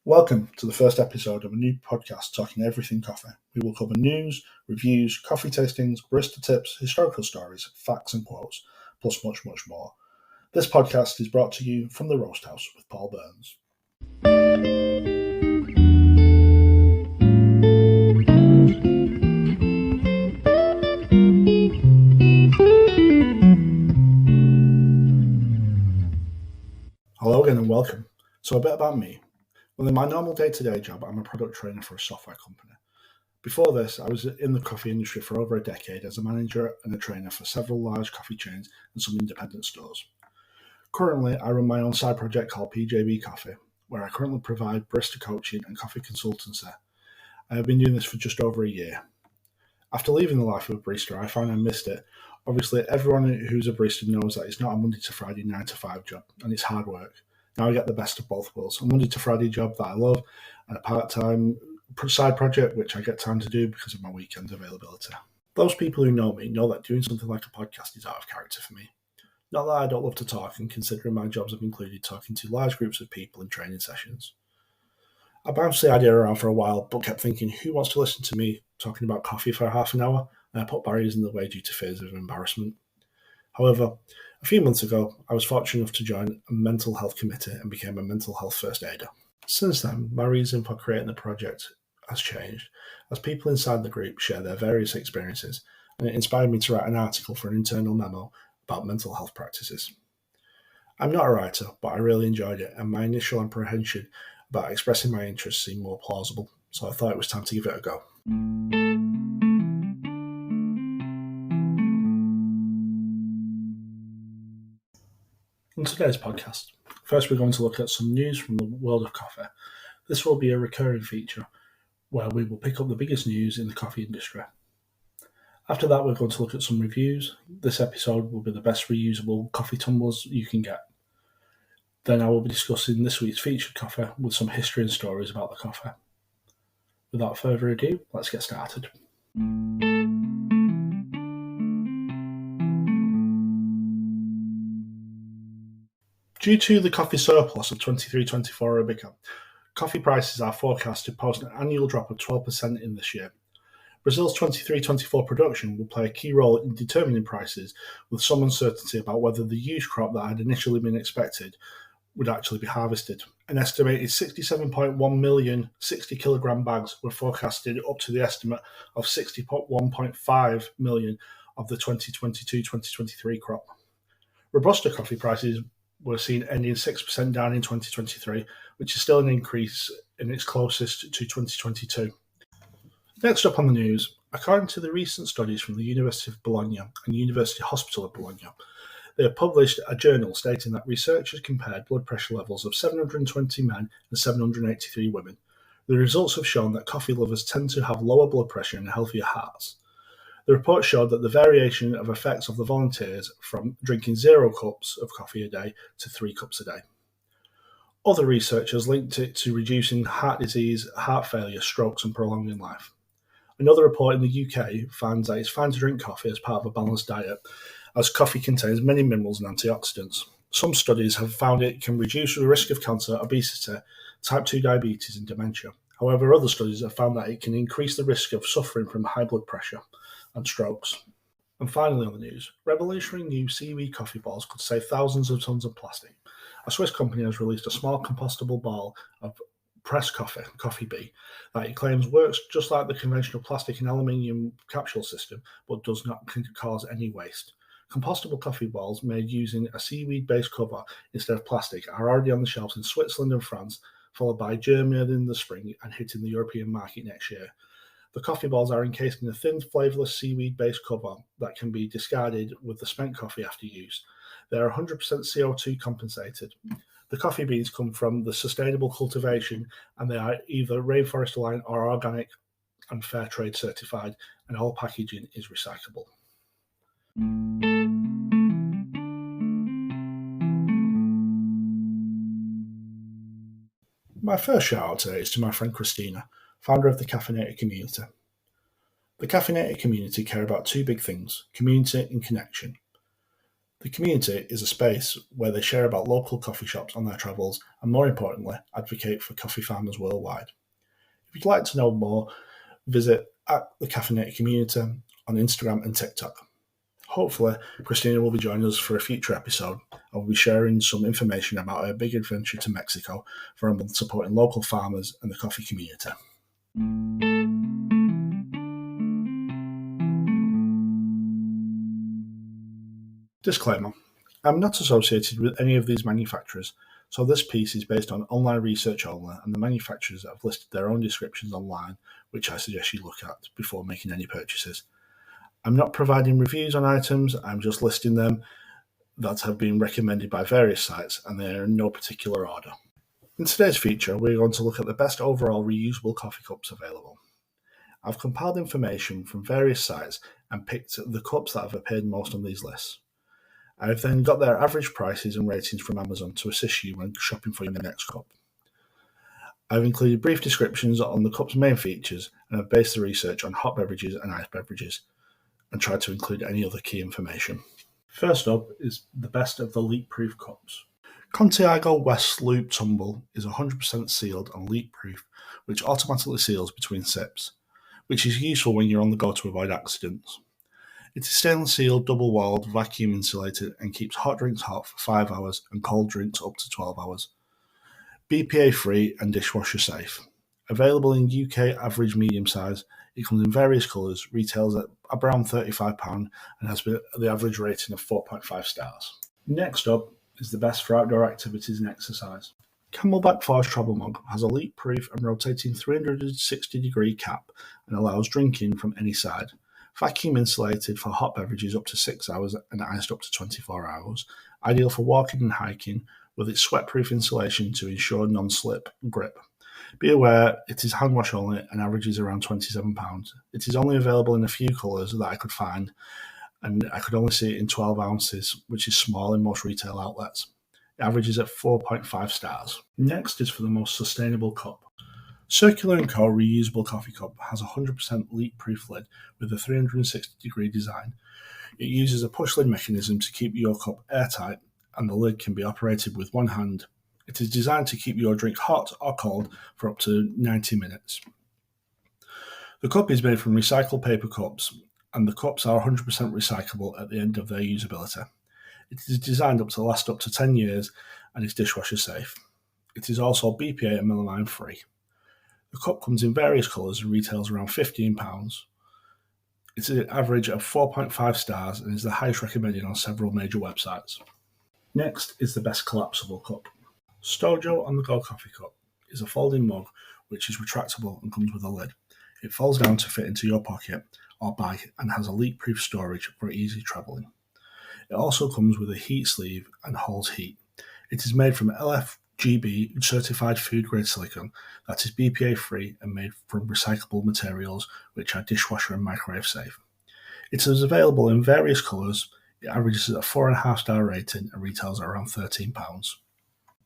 Welcome to the first episode of a new podcast talking everything coffee. We will cover news, reviews, coffee tastings, barista tips, historical stories, facts and quotes, plus much, much more. This podcast is brought to you from the Roast House with Paul Burns. Hello again and welcome. So a bit about me. Well, in my normal day-to-day job, I'm a product trainer for a software company. Before this, I was in the coffee industry for over a decade as a manager and a trainer for several large coffee chains and some independent stores. Currently, I run my own side project called PJB Coffee, where I currently provide barista coaching and coffee consultancy. I have been doing this for just over a year. After leaving the life of a barista, I found I missed it. Obviously, everyone who's a barista knows that it's not a Monday to Friday 9 to 5 job, and it's hard work. Now I get the best of both worlds, a Monday to Friday job that I love, and a part-time side project which I get time to do because of my weekend availability. Those people who know me know that doing something like a podcast is out of character for me. Not that I don't love to talk, and considering my jobs have included talking to large groups of people in training sessions. I bounced the idea around for a while, but kept thinking, who wants to listen to me talking about coffee for half an hour? And I put barriers in the way due to fears of embarrassment. However, a few months ago, I was fortunate enough to join a mental health committee and became a mental health first aider. Since then, my reason for creating the project has changed, as people inside the group share their various experiences, and it inspired me to write an article for an internal memo about mental health practices. I'm not a writer, but I really enjoyed it, and my initial apprehension about expressing my interests seemed more plausible, so I thought it was time to give it a go. In today's podcast, first we're going to look at some news from the world of coffee. This will be a recurring feature where we will pick up the biggest news in the coffee industry. After that, we're going to look at some reviews. This episode will be the best reusable coffee tumblers you can get. Then I will be discussing this week's featured coffee with some history and stories about the coffee. Without further ado, let's get started. Due to the coffee surplus of 23-24 Arabica, coffee prices are forecast to post an annual drop of 12% in this year. Brazil's 23-24 production will play a key role in determining prices, with some uncertainty about whether the huge crop that had initially been expected would actually be harvested. An estimated 67.1 million 60-kilogram bags were forecasted up to the estimate of 61.5 million of the 2022-2023 crop. Robusta coffee prices were seen ending 6% down in 2023, which is still an increase and it's closest to 2022. Next up on the news, according to the recent studies from the University of Bologna and University Hospital of Bologna, they have published a journal stating that researchers compared blood pressure levels of 720 men and 783 women. The results have shown that coffee lovers tend to have lower blood pressure and healthier hearts. The report showed that the variation of effects of the volunteers from drinking 0 cups of coffee a day to 3 cups a day. Other researchers linked it to reducing heart disease, heart failure, strokes, and prolonging life. Another report in the UK finds that it's fine to drink coffee as part of a balanced diet, as coffee contains many minerals and antioxidants. Some studies have found it can reduce the risk of cancer, obesity, type 2 diabetes, and dementia. However, other studies have found that it can increase the risk of suffering from high blood pressure and strokes. And finally on the news, revolutionary new seaweed coffee balls could save thousands of tons of plastic. A Swiss company has released a small compostable ball of pressed coffee bee, that it claims works just like the conventional plastic and aluminium capsule system, but does not cause any waste. Compostable coffee balls made using a seaweed-based cover instead of plastic are already on the shelves in Switzerland and France, followed by Germany in the spring and hitting the European market next year. The coffee balls are encased in a thin, flavourless seaweed-based cover that can be discarded with the spent coffee after use. They are 100% CO2 compensated. The coffee beans come from the sustainable cultivation, and they are either rainforest aligned or organic and fair trade certified, and all packaging is recyclable. My first shout out today is to my friend Christina, founder of the Caffeinated community. The Caffeinated community care about 2 big things: community and connection. The community is a space where they share about local coffee shops on their travels and, more importantly, advocate for coffee farmers worldwide. If you'd like to know more, visit at the Caffeinated Community on Instagram and TikTok. Hopefully, Christina will be joining us for a future episode. I will be sharing some information about her big adventure to Mexico for a month supporting local farmers and the coffee community. Disclaimer: I'm not associated with any of these manufacturers, so this piece is based on online research only, and the manufacturers have listed their own descriptions online, which I suggest you look at before making any purchases. I'm not providing reviews on items, I'm just listing them that have been recommended by various sites, and they are in no particular order. In today's feature, we're going to look at the best overall reusable coffee cups available. I've compiled information from various sites and picked the cups that have appeared most on these lists. I've then got their average prices and ratings from Amazon to assist you when shopping for your next cup. I've included brief descriptions on the cup's main features and have based the research on hot beverages and iced beverages, and tried to include any other key information. First up is the best of the leak-proof cups. Contiago West Loop Tumble is 100% sealed and leak-proof, which automatically seals between sips, which is useful when you're on the go to avoid accidents. It is stainless steel, double-walled, vacuum insulated, and keeps hot drinks hot for 5 hours and cold drinks up to 12 hours. BPA-free and dishwasher safe. Available in UK average medium size, it comes in various colours, retails at around £35 and has the average rating of 4.5 stars. Next up is the best for outdoor activities and exercise. Camelback Forge Travel Mug has a leak-proof and rotating 360-degree cap and allows drinking from any side. Vacuum insulated for hot beverages up to 6 hours and iced up to 24 hours. Ideal for walking and hiking with its sweat-proof insulation to ensure non-slip grip. Be aware it is hand wash only and averages around £27. It is only available in a few colours that I could find, and I could only see it in 12 ounces, which is small in most retail outlets. It averages at 4.5 stars. Next is for the most sustainable cup. Circular & Co. reusable coffee cup has a 100% leak-proof lid with a 360-degree design. It uses a push lid mechanism to keep your cup airtight, and the lid can be operated with one hand. It is designed to keep your drink hot or cold for up to 90 minutes. The cup is made from recycled paper cups, and the cups are 100% recyclable at the end of their usability. It is designed to last up to 10 years and is dishwasher safe. It is also BPA and melamine free. The cup comes in various colours and retails around £15. It's an average of 4.5 stars and is the highest recommended on several major websites. Next is the best collapsible cup. Stojo On The Go Coffee Cup is a folding mug which is retractable and comes with a lid. It folds down to fit into your pocket or bag and has a leak-proof storage for easy travelling. It also comes with a heat sleeve and holds heat. It is made from LFGB certified food-grade silicone that is BPA-free and made from recyclable materials which are dishwasher and microwave safe. It is available in various colours. It averages at a 4.5-star rating and retails at around £13.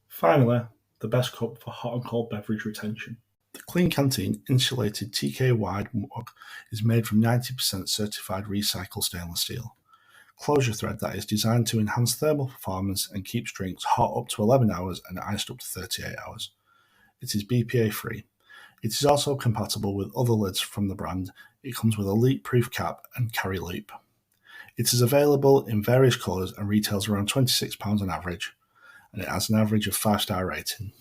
Finally, the best cup for hot and cold beverage retention. The Clean Canteen insulated TK wide mug is made from 90% certified recycled stainless steel. Closure thread that is designed to enhance thermal performance and keeps drinks hot up to 11 hours and iced up to 38 hours. It is BPA free. It is also compatible with other lids from the brand. It comes with a leak-proof cap and carry loop. It is available in various colours and retails around £26 on average, and it has an average of 5-star rating.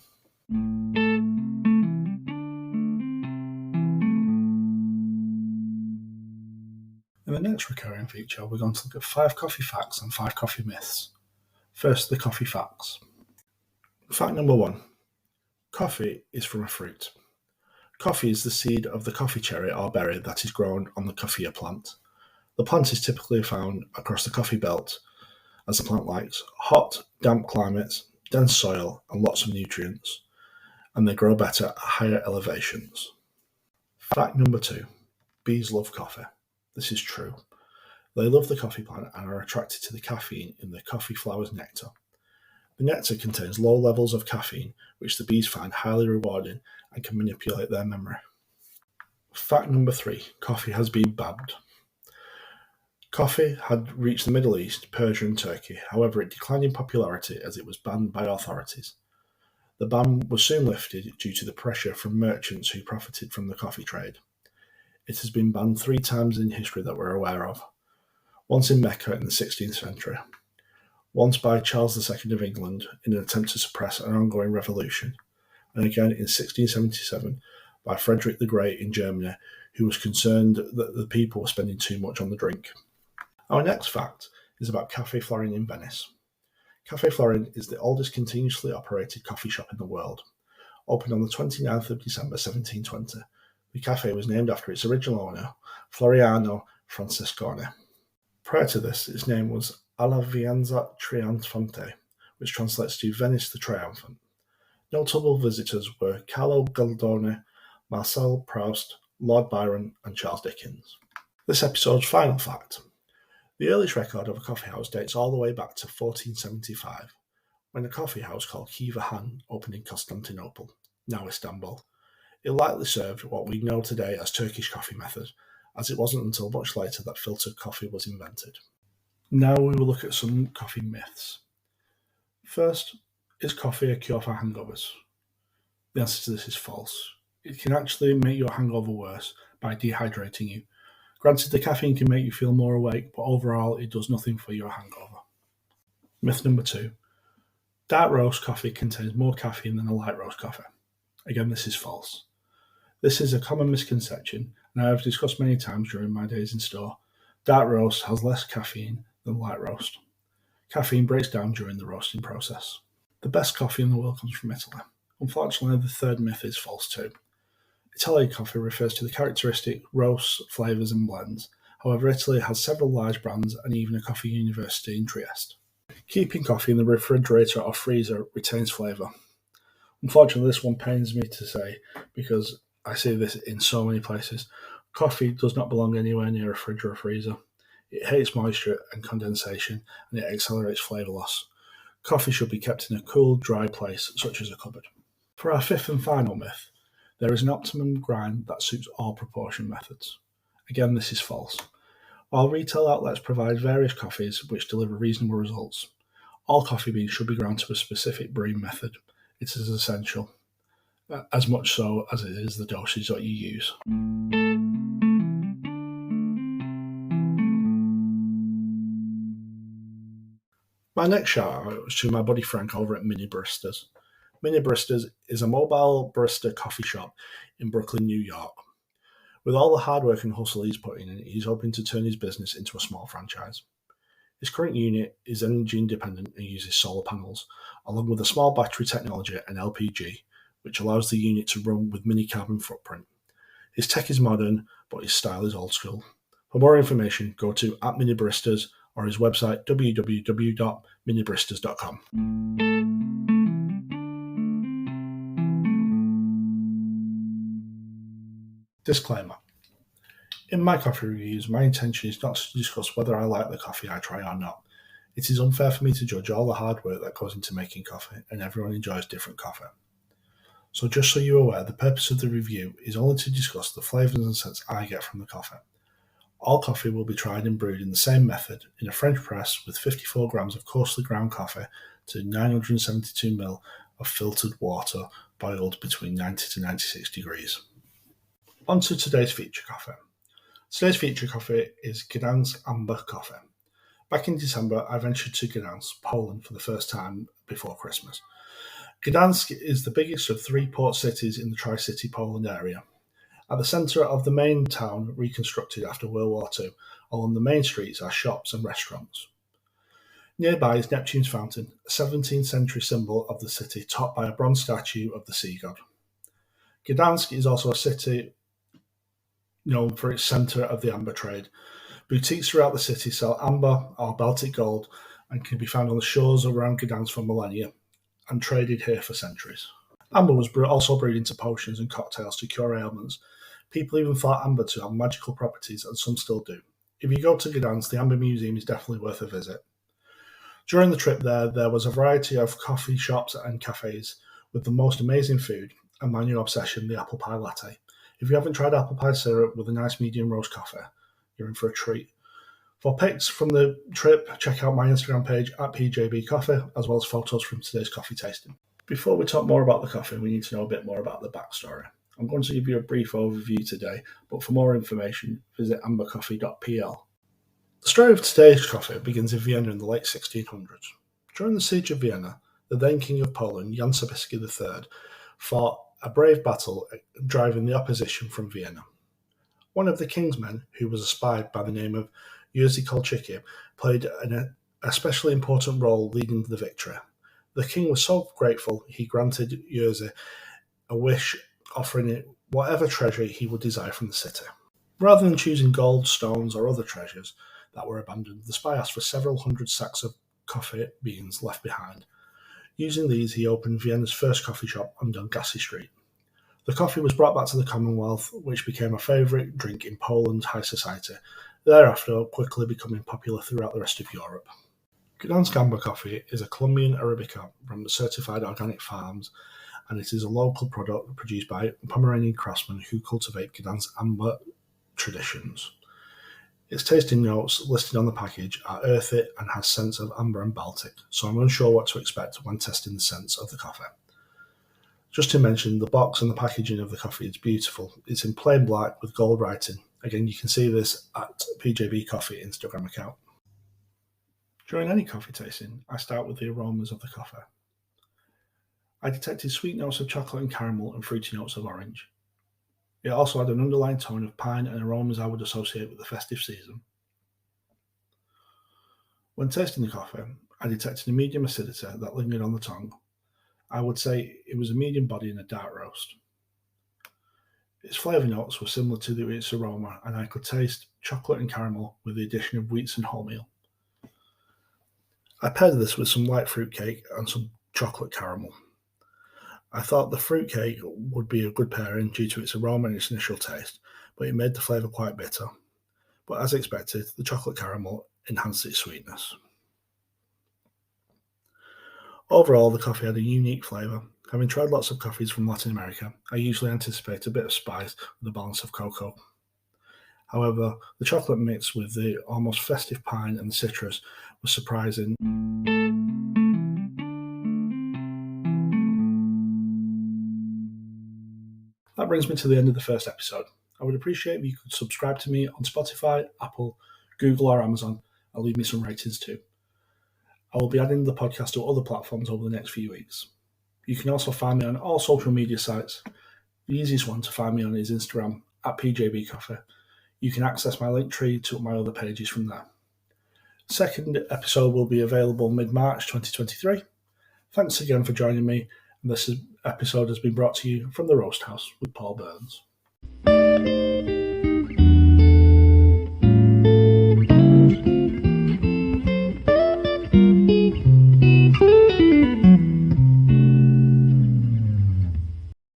In the next recurring feature, we're going to look at 5 coffee facts and 5 coffee myths. First, the coffee facts. Fact number 1. Coffee is from a fruit. Coffee is the seed of the coffee cherry or berry that is grown on the coffea plant. The plant is typically found across the coffee belt, as the plant likes hot, damp climates, dense soil, and lots of nutrients, and they grow better at higher elevations. Fact number 2. Bees love coffee. This is true. They love the coffee plant and are attracted to the caffeine in the coffee flower's nectar. The nectar contains low levels of caffeine, which the bees find highly rewarding and can manipulate their memory. Fact number 3. Coffee has been banned. Coffee had reached the Middle East, Persia and Turkey, however it declined in popularity as it was banned by authorities. The ban was soon lifted due to the pressure from merchants who profited from the coffee trade. It has been banned 3 times in history that we're aware of. Once in Mecca in the 16th century, once by Charles II of England in an attempt to suppress an ongoing revolution, and again in 1677 by Frederick the Great in Germany, who was concerned that the people were spending too much on the drink. Our next fact is about Café Florin in Venice. Café Florin is the oldest continuously operated coffee shop in the world. Opened on the 29th of December 1720, the cafe was named after its original owner, Floriano Francescone. Prior to this, its name was Alla Vianza Trionfante, which translates to Venice the Triumphant. Notable visitors were Carlo Goldoni, Marcel Proust, Lord Byron, and Charles Dickens. This episode's final fact. The earliest record of a coffee house dates all the way back to 1475, when a coffee house called Kiva Han opened in Constantinople, now Istanbul. It likely served what we know today as Turkish coffee method, as it wasn't until much later that filtered coffee was invented. Now we will look at some coffee myths. First, is coffee a cure for hangovers? The answer to this is false. It can actually make your hangover worse by dehydrating you. Granted, the caffeine can make you feel more awake, but overall it does nothing for your hangover. Myth number 2. Dark roast coffee contains more caffeine than a light roast coffee. Again, this is false. This is a common misconception, and I have discussed many times during my days in store. Dark roast has less caffeine than light roast. Caffeine breaks down during the roasting process. The best coffee in the world comes from Italy. Unfortunately, the third myth is false too. Italian coffee refers to the characteristic roasts, flavours and blends. However, Italy has several large brands and even a coffee university in Trieste. Keeping coffee in the refrigerator or freezer retains flavour. Unfortunately, this one pains me to say because I see this in so many places. Coffee does not belong anywhere near a fridge or a freezer. It hates moisture and condensation, and it accelerates flavour loss. Coffee should be kept in a cool, dry place, such as a cupboard. For our fifth and final myth, there is an optimum grind that suits all proportion methods. Again, this is false. While retail outlets provide various coffees which deliver reasonable results, all coffee beans should be ground to a specific brewing method. It is essential, as much so as it is the dosage that you use. My next shout out is to my buddy Frank over at Mini Baristas. Mini Baristas is a mobile barista coffee shop in Brooklyn, New York. With all the hard work and hustle he's put in, he's hoping to turn his business into a small franchise. His current unit is energy independent and uses solar panels, along with a small battery technology and LPG, which allows the unit to run with mini carbon footprint. His tech is modern, but his style is old school. For more information, go to @minibaristas or his website www.minibaristas.com. Disclaimer. In my coffee reviews, my intention is not to discuss whether I like the coffee I try or not. It is unfair for me to judge all the hard work that goes into making coffee, and everyone enjoys different coffee. So just so you're aware, the purpose of the review is only to discuss the flavours and scents I get from the coffee. All coffee will be tried and brewed in the same method, in a French press with 54 grams of coarsely ground coffee to 972 ml of filtered water boiled between 90 to 96 degrees. On to today's feature coffee. Today's feature coffee is Gdansk Amber Coffee. Back in December, I ventured to Gdansk, Poland for the first time before Christmas. Gdansk is the biggest of 3 port cities in the Tri-City Poland area. At the centre of the main town, reconstructed after World War II, along the main streets are shops and restaurants. Nearby is Neptune's Fountain, a 17th century symbol of the city topped by a bronze statue of the sea god. Gdansk is also a city known for its centre of the amber trade. Boutiques throughout the city sell amber or Baltic gold and can be found on the shores around Gdansk for millennia and traded here for centuries. Amber was also brewed into potions and cocktails to cure ailments. People even thought amber to have magical properties, and some still do. If you go to Gdansk, the Amber Museum is definitely worth a visit. During the trip there was a variety of coffee shops and cafes with the most amazing food, and my new obsession, the apple pie latte. If you haven't tried apple pie syrup with a nice medium roast coffee, you're in for a treat. For pics from the trip, check out my Instagram page at PJB Coffee, as well as photos from today's coffee tasting. Before we talk more about the coffee, we need to know a bit more about the backstory. I'm going to give you a brief overview today, but for more information, visit ambercoffee.pl. The story of today's coffee begins in Vienna in the late 1600s. During the Siege of Vienna, the then King of Poland, Jan Sobieski III, fought a brave battle driving the opposition from Vienna. One of the king's men, who was a spy by the name of Jerzy Kolczycki, played an especially important role leading to the victory. The king was so grateful he granted Jerzy a wish, offering it whatever treasure he would desire from the city. Rather than choosing gold, stones, or other treasures that were abandoned, the spy asked for several hundred sacks of coffee beans left behind. Using these, he opened Vienna's first coffee shop on Gdansk Street. The coffee was brought back to the Commonwealth, which became a favourite drink in Poland's high society, thereafter quickly becoming popular throughout the rest of Europe. Gdansk Amber Coffee is a Colombian Arabica from certified organic farms, and it is a local product produced by Pomeranian craftsmen who cultivate Gdansk Amber traditions. Its tasting notes listed on the package are earthy and has scents of amber and Baltic, so I'm unsure what to expect when testing the scents of the coffee. Just to mention, the box and the packaging of the coffee is beautiful. It's in plain black with gold writing. Again, you can see this at PJB Coffee Instagram account. During any coffee tasting, I start with the aromas of the coffee. I detected sweet notes of chocolate and caramel and fruity notes of orange. It also had an underlying tone of pine and aromas I would associate with the festive season. When tasting the coffee, I detected a medium acidity that lingered on the tongue. I would say it was a medium body in a dark roast. Its flavour notes were similar to its aroma, and I could taste chocolate and caramel with the addition of wheats and wholemeal. I paired this with some light fruitcake and some chocolate caramel. I thought the fruitcake would be a good pairing due to its aroma and its initial taste, but it made the flavour quite bitter. But as expected, the chocolate caramel enhanced its sweetness. Overall, the coffee had a unique flavour. Having tried lots of coffees from Latin America, I usually anticipate a bit of spice with a balance of cocoa. However, the chocolate mixed with the almost festive pine and the citrus was surprising. That brings me to the end of the first episode. I would appreciate if you could subscribe to me on Spotify, Apple, Google, or Amazon, and leave me some ratings too. I will be adding the podcast to other platforms over the next few weeks. You can also find me on all social media sites. The easiest one to find me on is Instagram at PJB Coffee. You can access my link tree to my other pages from there. Second episode will be available mid-March 2023. Thanks again for joining me. And this episode has been brought to you from the Roast House with Paul Burns.